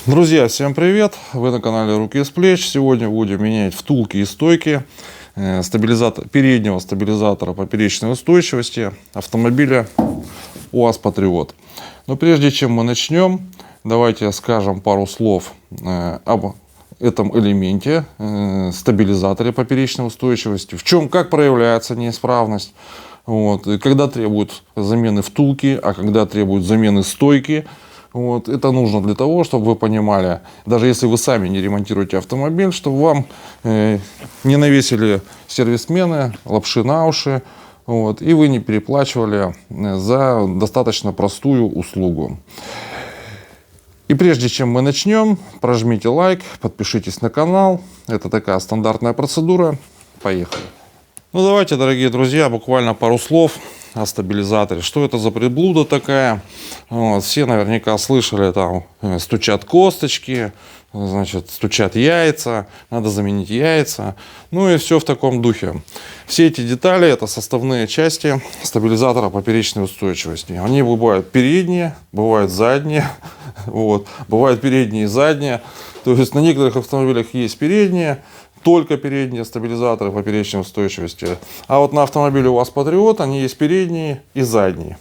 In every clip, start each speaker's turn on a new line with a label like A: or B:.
A: Друзья, всем привет! Вы на канале Руки с плеч. Сегодня будем менять втулки и стойки переднего стабилизатора поперечной устойчивости автомобиля УАЗ Патриот. Но прежде чем мы начнем, давайте скажем пару слов об этом элементе, стабилизаторе поперечной устойчивости, как проявляется неисправность, когда требуют замены втулки, а когда требуют замены стойки. Это нужно для того, чтобы вы понимали, даже если вы сами не ремонтируете автомобиль, чтобы вам не навесили сервисмены лапши на уши, и вы не переплачивали за достаточно простую услугу. И прежде чем мы начнем, прожмите лайк, подпишитесь на канал. Это такая стандартная процедура. Поехали. Давайте, дорогие друзья, буквально пару слов о стабилизаторе. Что это за приблуда такая? Все наверняка слышали, там стучат косточки, значит, стучат яйца, надо заменить яйца. И все в таком духе. Все эти детали – это составные части стабилизатора поперечной устойчивости. Они бывают передние, бывают задние. Бывают передние и задние. То есть на некоторых автомобилях есть передние, только передние стабилизаторы поперечной устойчивости. А на автомобиле УАЗ Патриот они есть передние и задние.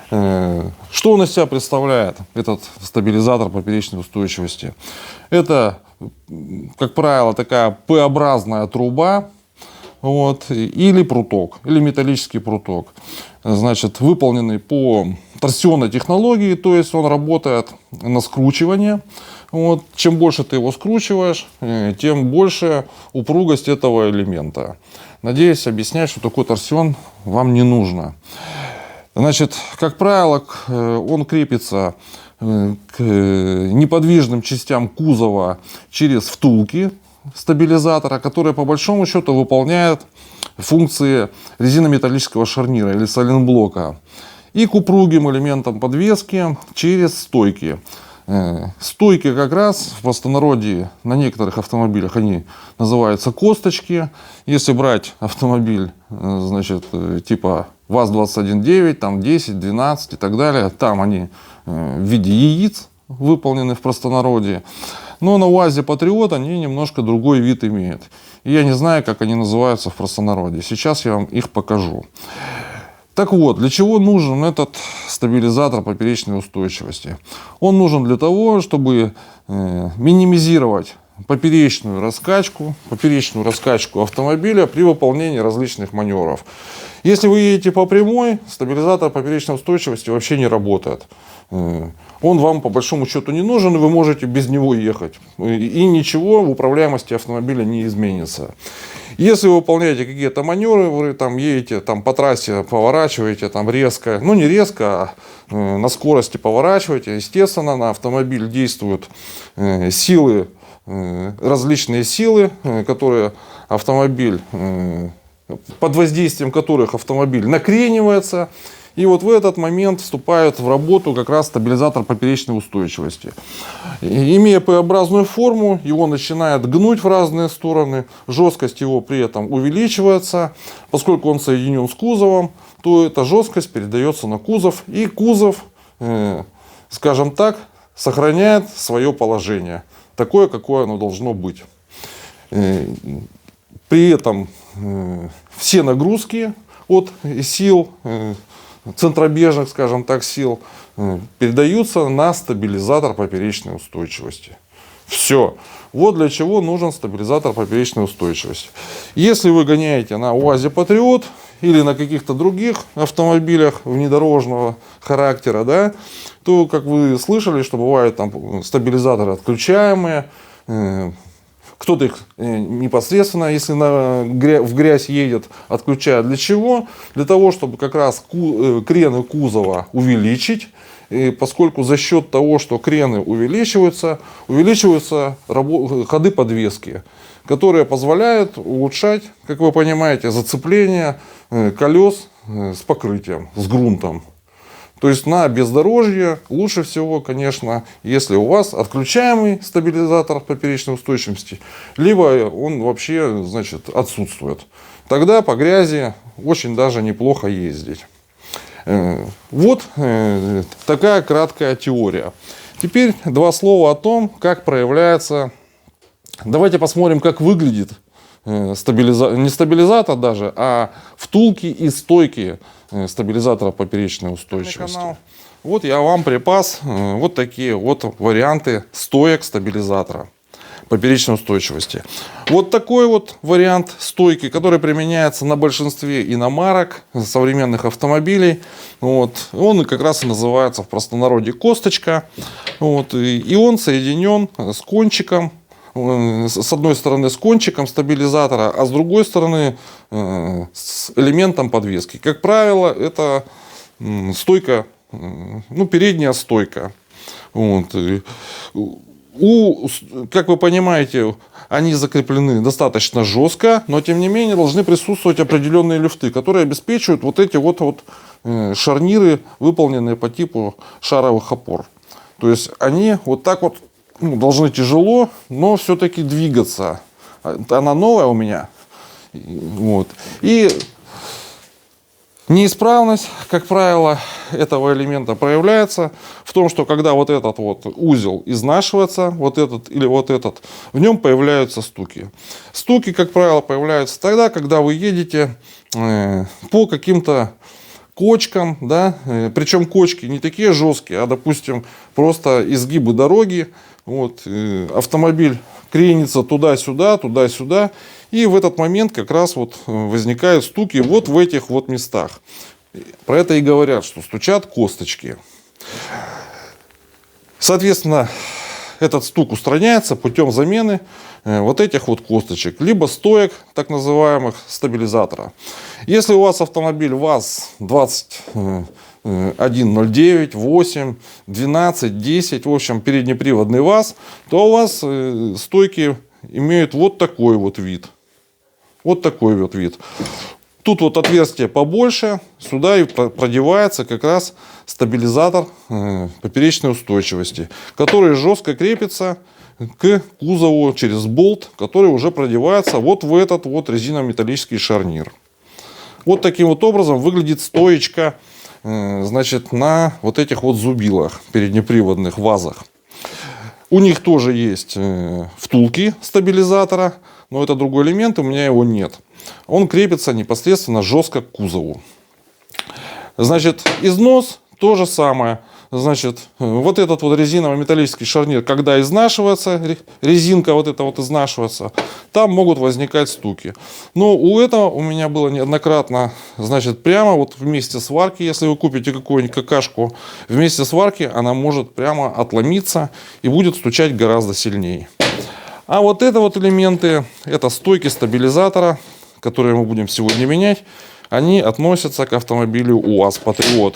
A: Что он из себя представляет, этот стабилизатор поперечной устойчивости? Это, как правило, такая П-образная труба, или пруток, или металлический пруток. Значит, выполненный по торсионной технологии, то есть он работает на скручивание. Чем больше ты его скручиваешь, тем больше упругость этого элемента. Надеюсь, объяснять, что такой торсион вам не нужно. Значит, как правило, он крепится к неподвижным частям кузова через втулки стабилизатора, которые по большому счету выполняют функции резинометаллического шарнира или сайлентблока, и к упругим элементам подвески через стойки. Стойки как раз в простонародье на некоторых автомобилях они называются косточки. Если брать автомобиль, значит, типа ВАЗ-21.9, там 10, 12 и так далее, там они в виде яиц выполнены в простонародье. Но на УАЗе Патриот они немножко другой вид имеют. И я не знаю, как они называются в простонародье. Сейчас я вам их покажу. Так вот, для чего нужен этот стабилизатор поперечной устойчивости? Он нужен для того, чтобы минимизировать поперечную раскачку автомобиля при выполнении различных маневров. Если вы едете по прямой, стабилизатор поперечной устойчивости вообще не работает. Он вам по большому счету не нужен, и вы можете без него ехать. И ничего в управляемости автомобиля не изменится. Если вы выполняете какие-то маневры, вы там едете по трассе, поворачиваете резко, не резко, а на скорости поворачиваете, естественно, на автомобиль действуют силы, различные силы, которые автомобиль, под воздействием которых автомобиль накренивается. И в этот момент вступает в работу как раз стабилизатор поперечной устойчивости. Имея П-образную форму, его начинает гнуть в разные стороны, жесткость его при этом увеличивается. Поскольку он соединен с кузовом, то эта жесткость передается на кузов, и кузов, скажем так, сохраняет свое положение, такое, какое оно должно быть. При этом все нагрузки от сил, центробежных, скажем так, сил, передаются на стабилизатор поперечной устойчивости. Все. Для чего нужен стабилизатор поперечной устойчивости. Если вы гоняете на УАЗе Патриот или на каких-то других автомобилях внедорожного характера, то, как вы слышали, что бывают там стабилизаторы отключаемые. Кто-то их непосредственно, если в грязь едет, отключает. Для чего? Для того, чтобы как раз крены кузова увеличить. И поскольку за счет того, что крены увеличиваются ходы подвески, которые позволяют улучшать, как вы понимаете, зацепление колес с покрытием, с грунтом. То есть на бездорожье лучше всего, конечно, если у вас отключаемый стабилизатор поперечной устойчивости, либо он вообще, значит, отсутствует. Тогда по грязи очень даже неплохо ездить. Вот такая краткая теория. Теперь два слова о том, как проявляется. Давайте посмотрим, как выглядит не стабилизатор даже, а втулки и стойки стабилизатора поперечной устойчивости. Вот я вам припас вот такие вот варианты стоек стабилизатора поперечной устойчивости. Вот такой вот вариант стойки, который применяется на большинстве иномарок, современных автомобилей. Вот. Он как раз и называется в простонародье косточка. Вот. И он соединен с кончиком. С одной стороны с кончиком стабилизатора, а с другой стороны с элементом подвески. Как правило, это стойка, ну, передняя стойка. Вот. Как вы понимаете, они закреплены достаточно жестко, но тем не менее должны присутствовать определенные люфты, которые обеспечивают вот эти вот шарниры, выполненные по типу шаровых опор. То есть они вот так вот должны тяжело, но все-таки двигаться. Она новая у меня. Вот. И неисправность, как правило, этого элемента проявляется в том, что когда вот этот вот узел изнашивается, вот этот или вот этот, в нем появляются стуки. Стуки, как правило, появляются тогда, когда вы едете по каким-то кочкам, да, причем кочки не такие жесткие, а, допустим, просто изгибы дороги. Вот, автомобиль кренится туда-сюда, туда-сюда, и в этот момент как раз вот возникают стуки вот в этих вот местах. Про это и говорят, что стучат косточки. Соответственно, этот стук устраняется путем замены вот этих вот косточек, либо стоек, так называемых, стабилизатора. Если у вас автомобиль ВАЗ-2109, 8, 12, 10, в общем, переднеприводный ВАЗ, то у вас стойки имеют вот такой вот вид. Вот такой вот вид. Тут вот отверстие побольше, сюда и продевается как раз стабилизатор поперечной устойчивости, который жестко крепится к кузову через болт, который уже продевается вот в этот вот резиново-металлический шарнир. Вот таким вот образом выглядит стоечка, значит, на вот этих вот зубилах, переднеприводных ВАЗах. У них тоже есть втулки стабилизатора, но это другой элемент, у меня его нет. Он крепится непосредственно жестко к кузову. Значит, износ то же самое. Значит, вот этот вот резиново-металлический шарнир, когда изнашивается, резинка вот эта вот изнашивается, там могут возникать стуки. Но у этого у меня было неоднократно, значит, прямо вот в месте сварки, если вы купите какую-нибудь какашку, в месте сварки она может прямо отломиться и будет стучать гораздо сильнее. А вот это вот элементы, это стойки стабилизатора, которые мы будем сегодня менять, они относятся к автомобилю УАЗ Патриот.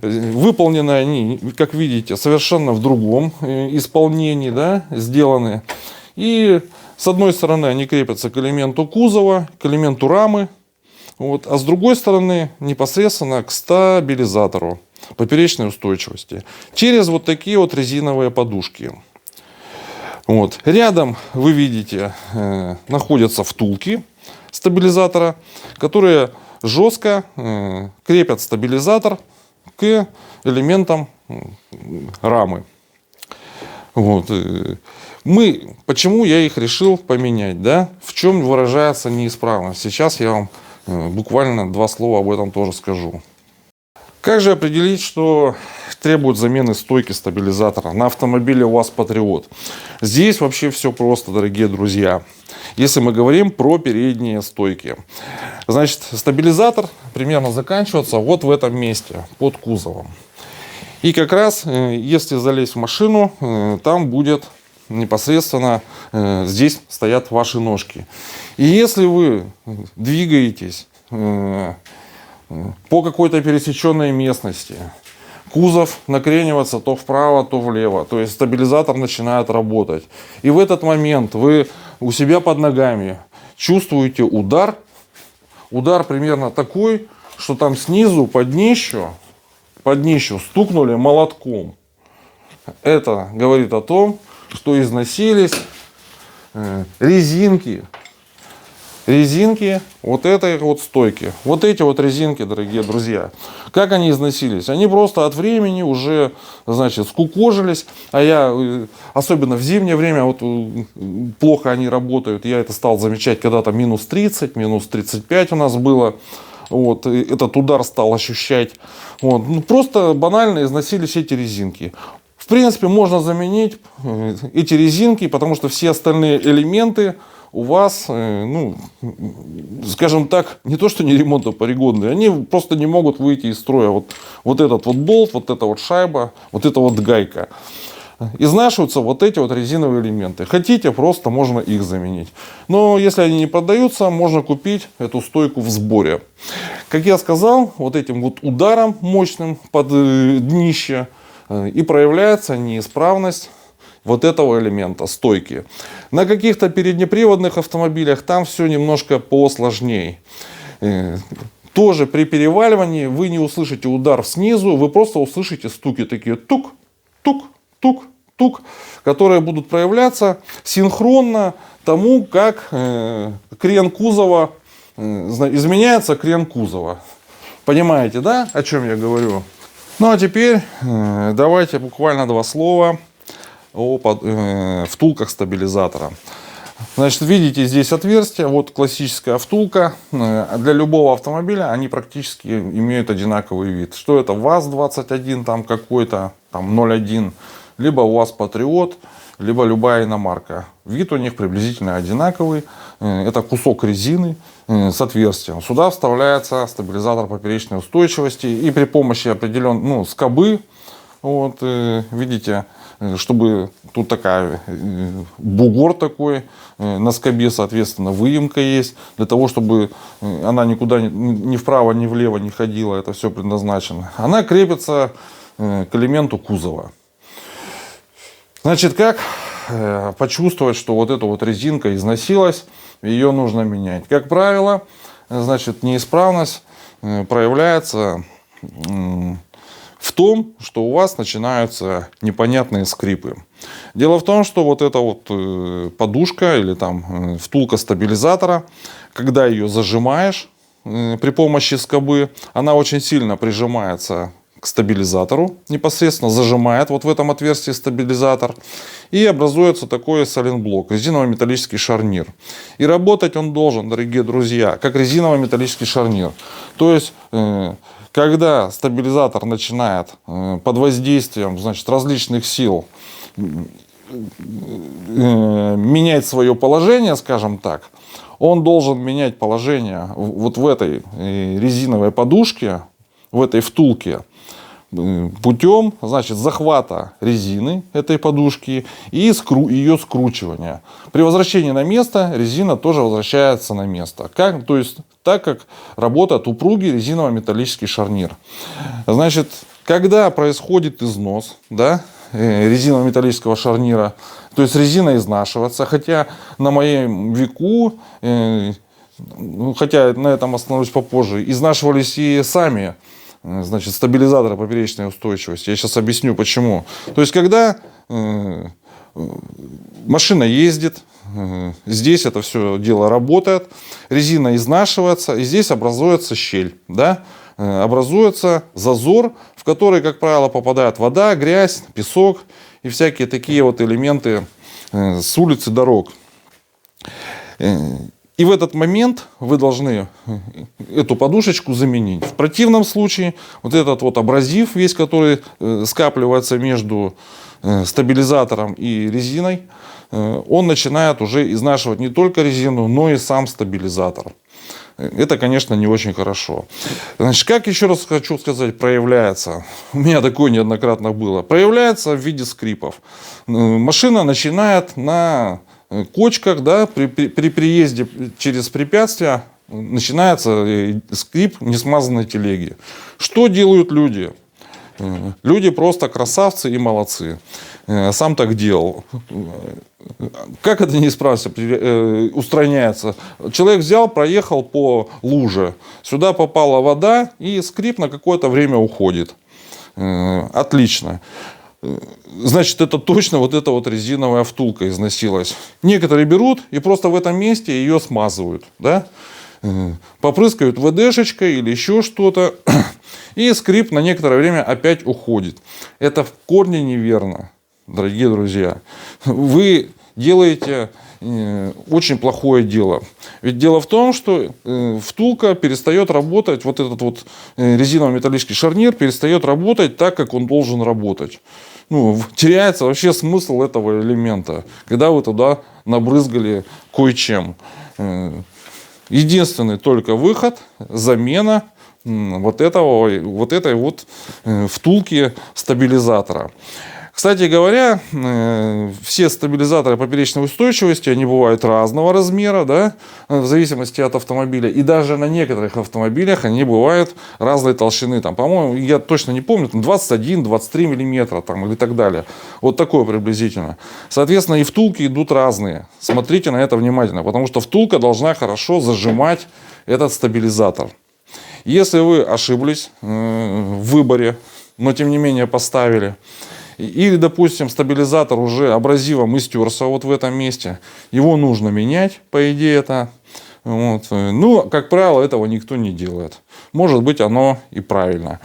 A: Выполнены они, как видите, совершенно в другом исполнении, да, сделаны. И с одной стороны они крепятся к элементу кузова, к элементу рамы, вот, а с другой стороны непосредственно к стабилизатору поперечной устойчивости через вот такие вот резиновые подушки. Вот. Рядом, вы видите, находятся втулки стабилизатора, которые жестко крепят стабилизатор к элементам рамы. Вот. Почему я их решил поменять? Да? В чем выражается неисправность? Сейчас я вам буквально два слова об этом тоже скажу. Как же определить, что требует замены стойки стабилизатора на автомобиле УАЗ Патриот? Здесь вообще все просто, дорогие друзья. Если мы говорим про передние стойки. Значит, стабилизатор примерно заканчивается вот в этом месте, под кузовом. И как раз, если залезть в машину, там будет непосредственно, здесь стоят ваши ножки. И если вы двигаетесь по какой-то пересеченной местности, кузов накренивается то вправо, то влево, то есть стабилизатор начинает работать. И в этот момент вы у себя под ногами чувствуете удар. Удар примерно такой, что там снизу под днищу стукнули молотком. Это говорит о том, что износились резинки резинки вот этой вот стойки. Вот эти вот резинки, дорогие друзья, как они износились? Они просто от времени уже, значит, скукожились. А я, особенно в зимнее время, вот плохо они работают. Я это стал замечать, когда там минус 30, минус 35 у нас было. Вот, этот удар стал ощущать. Вот, ну, просто банально износились эти резинки. В принципе, можно заменить эти резинки, потому что все остальные элементы у вас, ну, скажем так, не то что не ремонтопригодные, они просто не могут выйти из строя. Вот этот вот болт, вот эта вот шайба, вот эта вот гайка. Изнашиваются вот эти вот резиновые элементы. Хотите, просто можно их заменить. Но если они не продаются, можно купить эту стойку в сборе. Как я сказал, вот этим вот ударом мощным под днище и проявляется неисправность вот этого элемента, стойки. На каких-то переднеприводных автомобилях там все немножко посложнее. Тоже при переваливании вы не услышите удар снизу, вы просто услышите стуки такие тук, тук, тук, тук, которые будут проявляться синхронно тому, как крен кузова, изменяется крен кузова. Понимаете, да, о чем я говорю? Ну а теперь давайте буквально два слова о втулках стабилизатора. Значит, видите здесь отверстие, вот классическая втулка. Для любого автомобиля они практически имеют одинаковый вид. Что это, ВАЗ-21 там какой-то, там 0.1, либо УАЗ Патриот, либо любая иномарка. Вид у них приблизительно одинаковый. Это кусок резины с отверстием. Сюда вставляется стабилизатор поперечной устойчивости. И при помощи определенной, скобы, вот, видите, чтобы тут такая бугор такой на скобе, соответственно, выемка есть. Для того, чтобы она никуда ни вправо, ни влево не ходила, это все предназначено. Она крепится к элементу кузова. Значит, как почувствовать, что вот эта вот резинка износилась, ее нужно менять? Как правило, значит, неисправность проявляется в том, что у вас начинаются непонятные скрипы. Дело в том, что вот эта вот подушка или там втулка стабилизатора, когда ее зажимаешь при помощи скобы, она очень сильно прижимается к стабилизатору, непосредственно зажимает вот в этом отверстии стабилизатор, и образуется такой сайлентблок, резиново-металлический шарнир. И работать он должен, дорогие друзья, как резиново-металлический шарнир. То есть когда стабилизатор начинает под воздействием, значит, различных сил менять свое положение, скажем так, он должен менять положение вот в этой резиновой подушке, в этой втулке, путем, значит, захвата резины этой подушки и ее скручивания. При возвращении на место резина тоже возвращается на место. То есть так как работает упругий резиново-металлический шарнир. Значит, когда происходит износ, да, резиново-металлического шарнира, то есть резина изнашивается, хотя на моем веку, хотя на этом остановлюсь попозже, изнашивались и сами, значит, стабилизаторы поперечной устойчивости. Я сейчас объясню почему. То есть когда машина ездит, здесь это все дело работает, резина изнашивается, и здесь образуется щель, да? Образуется зазор, в который, как правило, попадает вода, грязь, песок и всякие такие вот элементы с улицы, дорог. И в этот момент вы должны эту подушечку заменить. В противном случае вот этот вот абразив весь, который скапливается между стабилизатором и резиной, он начинает уже изнашивать не только резину, но и сам стабилизатор. Это, конечно, не очень хорошо. Значит, как, еще раз хочу сказать, проявляется? У меня такое неоднократно было. Проявляется в виде скрипов. Машина начинает на кочках, да, при приезде через препятствия начинается скрип несмазанной телеги. Что делают люди? Люди просто красавцы и молодцы. Сам так делал. Как это неисправность устраняется? Человек взял, проехал по луже. Сюда попала вода, и скрип на какое-то время уходит. Отлично. значит, это точно вот эта вот резиновая втулка износилась. Некоторые берут и просто в этом месте ее смазывают, да? Попрыскают ВДшечкой или еще что-то, и скрип на некоторое время опять уходит. Это в корне неверно, дорогие друзья. Вы делаете очень плохое дело. Ведь дело в том, что втулка перестает работать, вот этот вот резиново-металлический шарнир перестает работать так, как он должен работать. Ну, теряется вообще смысл этого элемента, когда вы туда набрызгали кое-чем. Единственный только выход – замена вот этой вот втулки стабилизатора. Кстати говоря, все стабилизаторы поперечной устойчивости, они бывают разного размера, да, в зависимости от автомобиля. И даже на некоторых автомобилях они бывают разной толщины. Там, по-моему, я точно не помню, 21-23 миллиметра там, или так далее. Вот такое приблизительно. Соответственно, и втулки идут разные. Смотрите на это внимательно, потому что втулка должна хорошо зажимать этот стабилизатор. Если вы ошиблись в выборе, но тем не менее поставили, или, допустим, стабилизатор уже абразивом истерся вот в этом месте, его нужно менять, по идее это. Вот. Ну, как правило, этого никто не делает. Может быть, оно и правильно.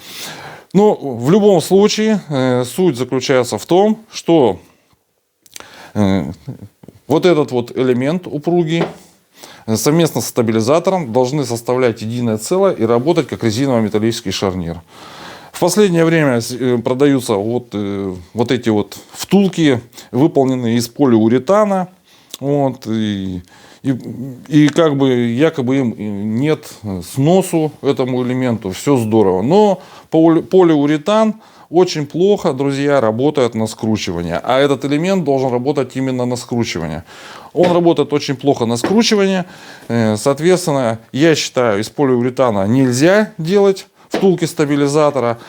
A: Но в любом случае, суть заключается в том, что вот этот вот элемент упругий совместно с стабилизатором должны составлять единое целое и работать как резиново-металлический шарнир. В последнее время продаются вот эти вот втулки, выполненные из полиуретана. Вот, и как бы якобы им нет сносу этому элементу. Все здорово. Но полиуретан очень плохо, друзья, работает на скручивание. А этот элемент должен работать именно на скручивание. Он работает очень плохо на скручивание. Соответственно, я считаю, из полиуретана нельзя делать втулки стабилизатора,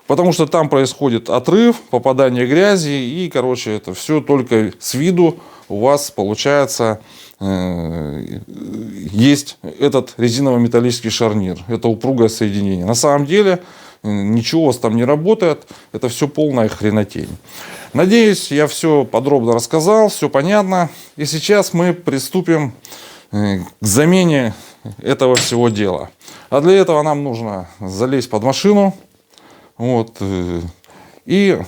A: потому что там происходит отрыв, попадание грязи, и, короче, это все только с виду у вас получается есть этот резиново-металлический шарнир, это упругое соединение. На самом деле ничего у вас там не работает, это все полная хренотень. Надеюсь, я все подробно рассказал, все понятно. И сейчас мы приступим к замене этого всего дела. А для этого нам нужно залезть под машину, вот, и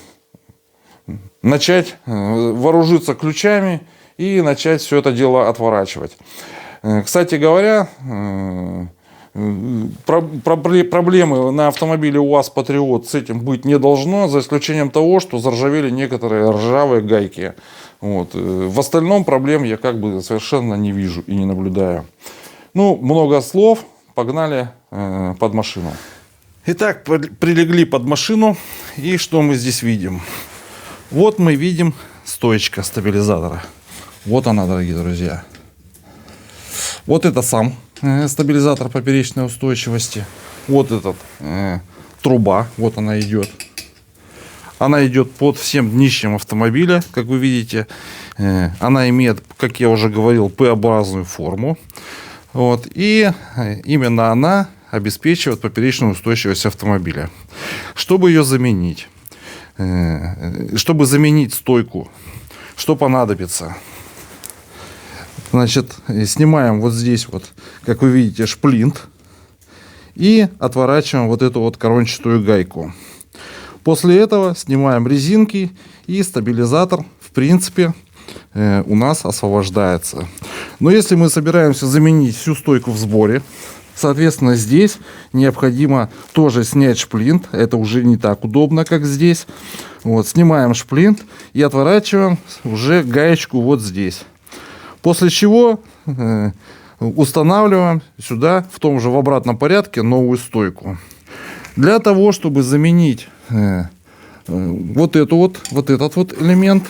A: начать вооружиться ключами и начать все это дело отворачивать. Кстати говоря, проблемы на автомобиле УАЗ Патриот с этим быть не должно, за исключением того, что заржавели некоторые ржавые гайки. Вот. В остальном проблем я как бы совершенно не вижу и не наблюдаю. Ну, много слов, погнали под машину. Итак, прилегли под машину, и что мы здесь видим? Вот мы видим стоечка стабилизатора. Вот она, дорогие друзья. Вот это сам стабилизатор поперечной устойчивости. Вот этот труба, вот она идет. Она идет под всем днищем автомобиля, как вы видите. Она имеет, как я уже говорил, П-образную форму. Вот. И именно она обеспечивает поперечную устойчивость автомобиля. Чтобы ее заменить, чтобы заменить стойку, что понадобится? Значит, снимаем вот здесь вот, как вы видите, шплинт и отворачиваем вот эту вот корончатую гайку. После этого снимаем резинки, и стабилизатор, в принципе, у нас освобождается. Но если мы собираемся заменить всю стойку в сборе, соответственно, здесь необходимо тоже снять шплинт. Это уже не так удобно, как здесь. Вот, снимаем шплинт и отворачиваем уже гаечку вот здесь. После чего устанавливаем сюда в том же в обратном порядке новую стойку. Для того, чтобы заменить вот этот вот элемент,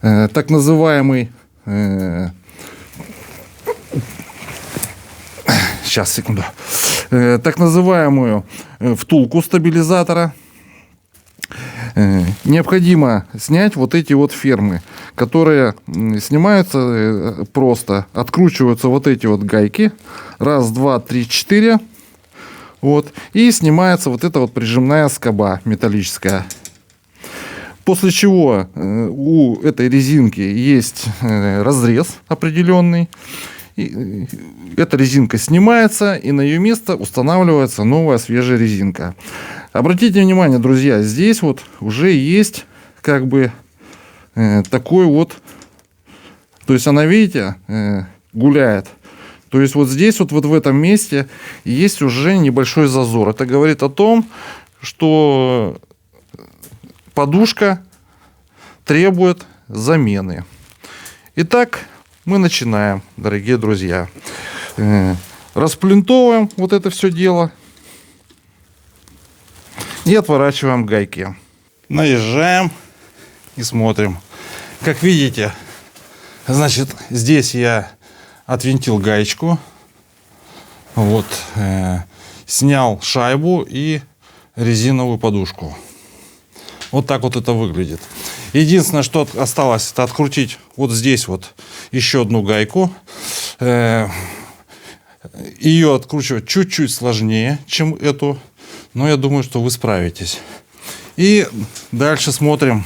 A: так называемый, сейчас, секунду, так называемую втулку стабилизатора, необходимо снять вот эти вот фермы, которые снимаются просто. Откручиваются вот эти вот гайки. Раз, два, три, четыре. Вот. И снимается вот эта вот прижимная скоба металлическая. После чего у этой резинки есть разрез определенный. И эта резинка снимается, и на ее место устанавливается новая свежая резинка. Обратите внимание, друзья, здесь вот уже есть как бы такой вот, то есть она, видите, гуляет. То есть вот здесь вот в этом месте есть уже небольшой зазор. Это говорит о том, что подушка требует замены. Итак, мы начинаем, дорогие друзья. Расплинтовываем вот это все дело и отворачиваем гайки. Наезжаем и смотрим. Как видите, значит, здесь я отвинтил гаечку, вот, снял шайбу и резиновую подушку. Вот так вот это выглядит. Единственное, что осталось, это открутить вот здесь вот еще одну гайку. Ее откручивать чуть-чуть сложнее, чем эту, но я думаю, что вы справитесь. И дальше смотрим.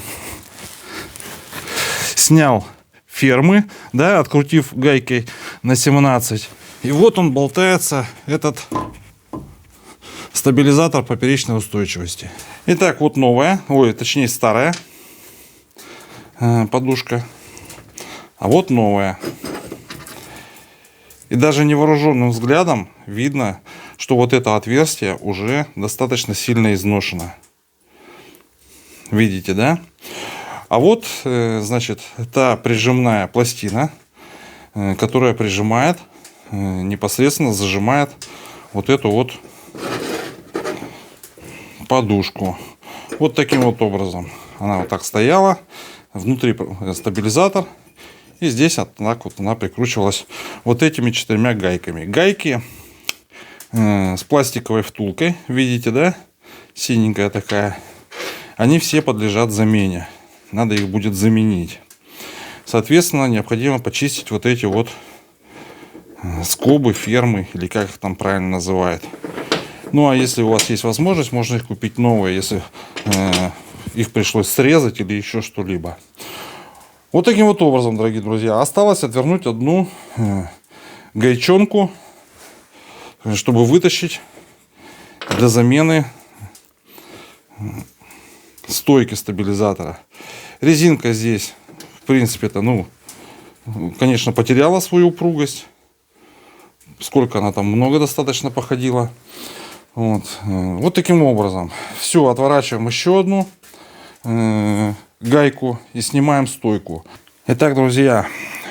A: Снял фермы, да, открутив гайкой на 17. И вот он болтается, этот стабилизатор поперечной устойчивости. Итак, вот новая, точнее старая подушка, а вот новая. И даже невооруженным взглядом видно, что вот это отверстие уже достаточно сильно изношено. Видите, да? А вот, значит, та прижимная пластина, которая прижимает, непосредственно зажимает вот эту вот подушку. Вот таким вот образом. Она вот так стояла. Внутри стабилизатор. И здесь вот так вот она прикручивалась вот этими 4 гайками. Гайки с пластиковой втулкой. Видите, да? Синенькая такая. Они все подлежат замене. Надо их будет заменить. Соответственно, необходимо почистить вот эти вот скобы, фермы, или как их там правильно называют. Ну, а если у вас есть возможность, можно их купить новые, если их пришлось срезать или еще что-либо. Вот таким вот образом, дорогие друзья. Осталось отвернуть одну гайчонку, чтобы вытащить для замены стойки стабилизатора. Резинка здесь, в принципе-то, ну, конечно, потеряла свою упругость. Сколько она там, много достаточно походила. Вот таким образом. Все, отворачиваем еще одну гайку и снимаем стойку. Итак, друзья,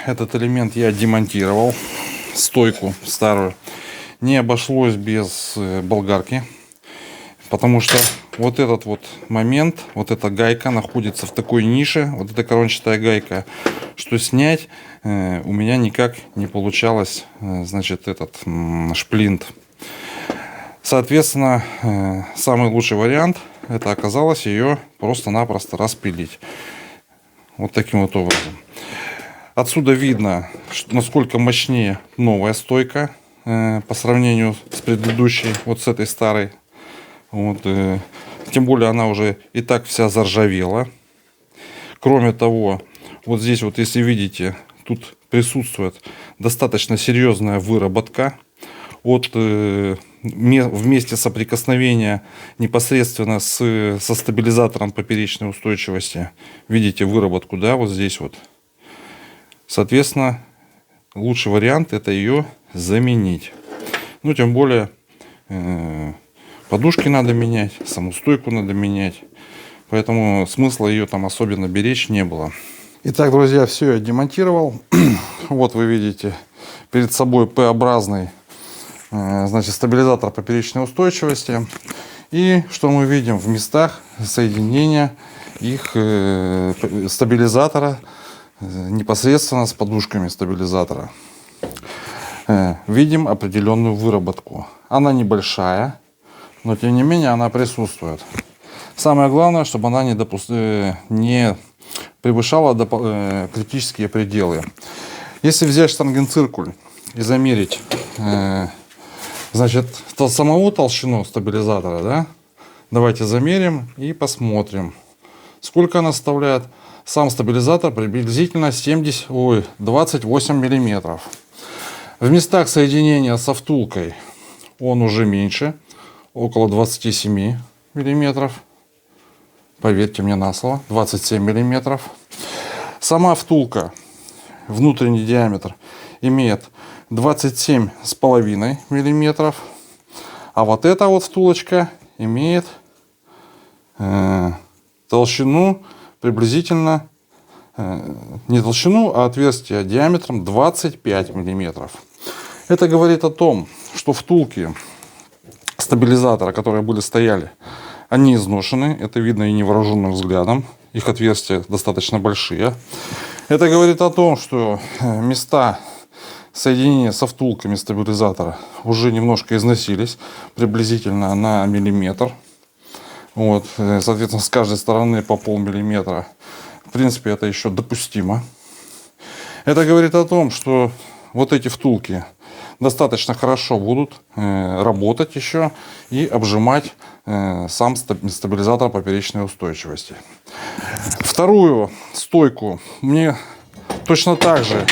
A: этот элемент я демонтировал. Стойку старую. Не обошлось без болгарки. Потому что вот этот вот момент, вот эта гайка находится в такой нише. Вот эта корончатая гайка. Что снять у меня никак не получалось. Значит, этот шплинт. Соответственно, самый лучший вариант это оказалось ее просто-напросто распилить. Вот таким вот образом. Отсюда видно, насколько мощнее новая стойка по сравнению с предыдущей, вот с этой старой. Вот, тем более она уже и так вся заржавела. Кроме того, вот здесь вот, если видите, тут присутствует достаточно серьезная выработка от в месте соприкосновения непосредственно со стабилизатором поперечной устойчивости. Видите выработку, да, вот здесь вот. Соответственно, лучший вариант это ее заменить. Ну, тем более подушки надо менять, саму стойку надо менять. Поэтому смысла ее там особенно беречь не было. Итак, друзья, все я демонтировал. Вот вы видите перед собой П-образный, значит, стабилизатор поперечной устойчивости. И что мы видим в местах соединения их стабилизатора непосредственно с подушками стабилизатора. Видим определенную выработку. Она небольшая, но тем не менее она присутствует. Самое главное, чтобы она не превышала критические пределы. Если взять штангенциркуль и замерить Значит, саму толщину стабилизатора, да, давайте замерим и посмотрим, сколько она составляет. Сам стабилизатор приблизительно 28 миллиметров. В местах соединения со втулкой он уже меньше, около 27 миллиметров. Поверьте мне на слово, 27 миллиметров. Сама втулка, внутренний диаметр, имеет 27,5 миллиметров. А вот эта вот втулочка имеет толщину приблизительно, не толщину, а отверстие диаметром 25 миллиметров. Это говорит о том, что втулки стабилизатора, которые стояли, они изношены. Это видно и невооруженным взглядом. Их отверстия достаточно большие. Это говорит о том, что места соединения со втулками стабилизатора уже немножко износились, приблизительно на миллиметр. Вот, соответственно, с каждой стороны по полмиллиметра. В принципе, это еще допустимо. Это говорит о том, что вот эти втулки достаточно хорошо будут работать еще и обжимать сам стабилизатор поперечной устойчивости. Вторую стойку мне точно так же,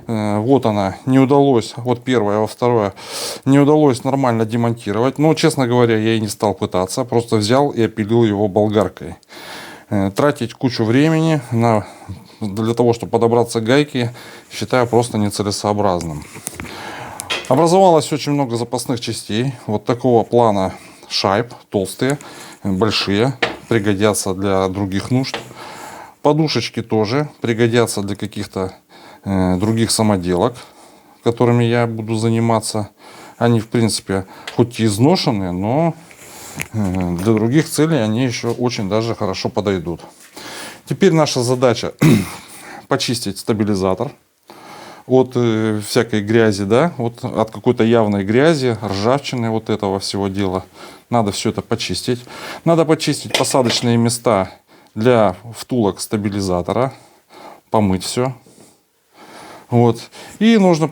A: вот она, не удалось, вот первая, во второе, не удалось нормально демонтировать. Но, честно говоря, я и не стал пытаться, просто взял и опилил его болгаркой. Тратить кучу времени для того, чтобы подобраться к гайке, считаю просто нецелесообразным. Образовалось очень много запасных частей. Вот такого плана шайб, толстые, большие, пригодятся для других нужд. Подушечки тоже пригодятся для каких-то других самоделок, которыми я буду заниматься. Они, в принципе, хоть и изношенные, но для других целей они еще очень даже хорошо подойдут. Теперь наша задача почистить стабилизатор от всякой грязи, да, вот от какой-то явной грязи, ржавчины, вот этого всего дела. Надо все это почистить. Надо почистить посадочные места для втулок стабилизатора, помыть все. Вот. И нужно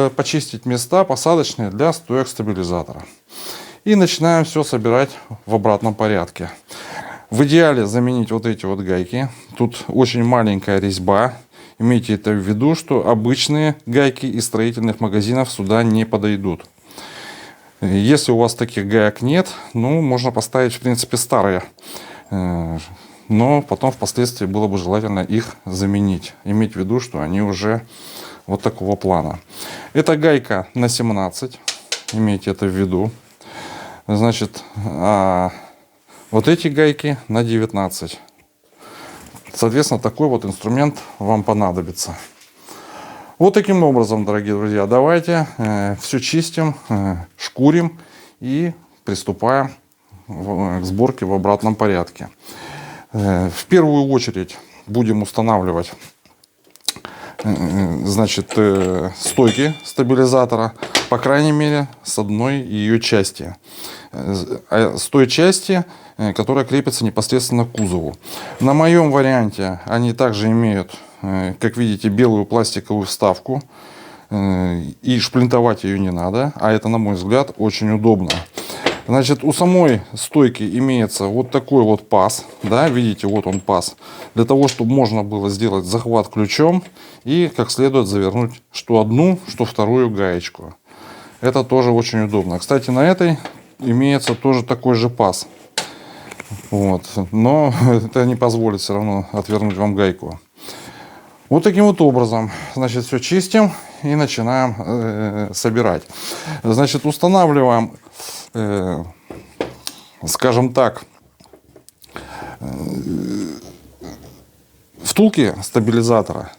A: почистить места посадочные для стоек стабилизатора. И начинаем все собирать в обратном порядке. В идеале заменить вот эти вот гайки. Тут очень маленькая резьба. Имейте это в виду, что обычные гайки из строительных магазинов сюда не подойдут. Если у вас таких гаек нет, ну, можно поставить, в принципе, старые. Но потом впоследствии было бы желательно их заменить. Иметь в виду, что они уже вот такого плана. Это гайка на 17. Имейте это в виду. Значит, вот эти гайки на 19. Соответственно, такой вот инструмент вам понадобится. Вот таким образом, дорогие друзья, давайте все чистим, шкурим и приступаем к сборке в обратном порядке. В первую очередь будем устанавливать, значит, стойки стабилизатора, по крайней мере, с одной ее части. С той части, которая крепится непосредственно к кузову. На моем варианте они также имеют, как видите, белую пластиковую вставку. И шплинтовать ее не надо, а это, на мой взгляд, очень удобно. Значит, у самой стойки имеется вот такой вот паз, да, видите, вот он паз, для того, чтобы можно было сделать захват ключом и как следует завернуть что одну, что вторую гаечку. Это тоже очень удобно. Кстати, на этой имеется тоже такой же паз. Вот. Но это не позволит все равно отвернуть вам гайку. Вот таким вот образом, значит, все чистим и начинаем собирать. Значит, устанавливаем, скажем так, втулки стабилизатора.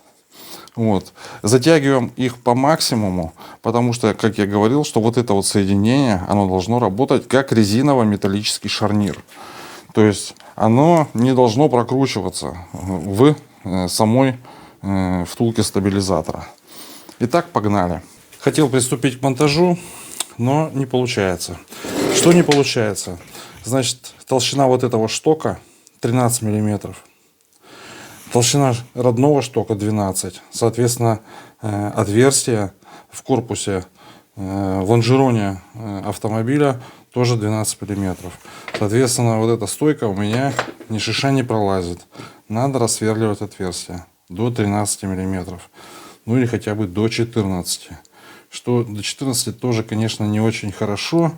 A: Вот. Затягиваем их по максимуму, потому что, как я говорил, что вот это вот соединение, оно должно работать как резиново-металлический шарнир. То есть оно не должно прокручиваться в самой втулке стабилизатора. Итак, погнали. Хотел приступить к монтажу, но не получается. Что не получается? Значит, толщина вот этого штока 13 миллиметров. Толщина родного штока 12. Соответственно, отверстие в корпусе В лонжероне автомобиля тоже 12 миллиметров. Соответственно, вот эта стойка у меня ни шиша не пролазит. Надо рассверливать отверстие до 13 миллиметров. Ну или хотя бы до 14. Что до 14 тоже, конечно, не очень хорошо.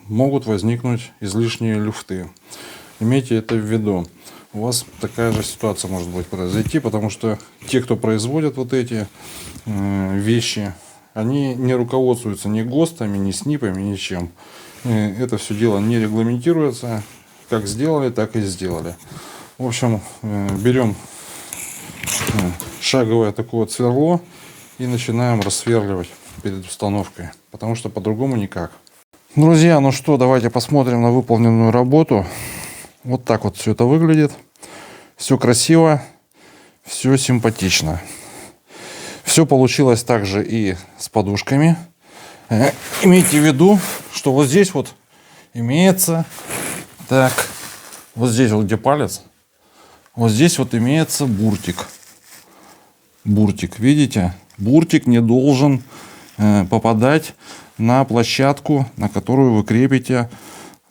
A: Могут возникнуть излишние люфты. Имейте это в виду. У вас такая же ситуация может быть произойти, потому что те, кто производят вот эти вещи, они не руководствуются ни ГОСТами, ни СНИПами, ничем. Это все дело не регламентируется. Как сделали, так и сделали. В общем, берем шаговое такое вот сверло и начинаем рассверливать перед установкой, потому что по-другому никак. Друзья, ну что, давайте посмотрим на выполненную работу. Вот так вот все это выглядит. Все красиво, все симпатично. Все получилось также и с подушками. Имейте в виду, что вот здесь вот имеется, так, вот здесь вот где палец, вот здесь вот имеется буртик. Буртик, видите? Буртик не должен попадать на площадку, на которую вы крепите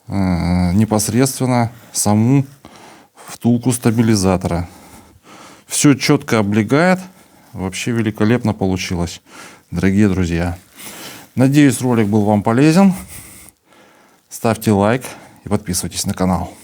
A: непосредственно саму втулку стабилизатора. Все четко облегает. Вообще великолепно получилось, дорогие друзья. Надеюсь, ролик был вам полезен. Ставьте лайк и подписывайтесь на канал.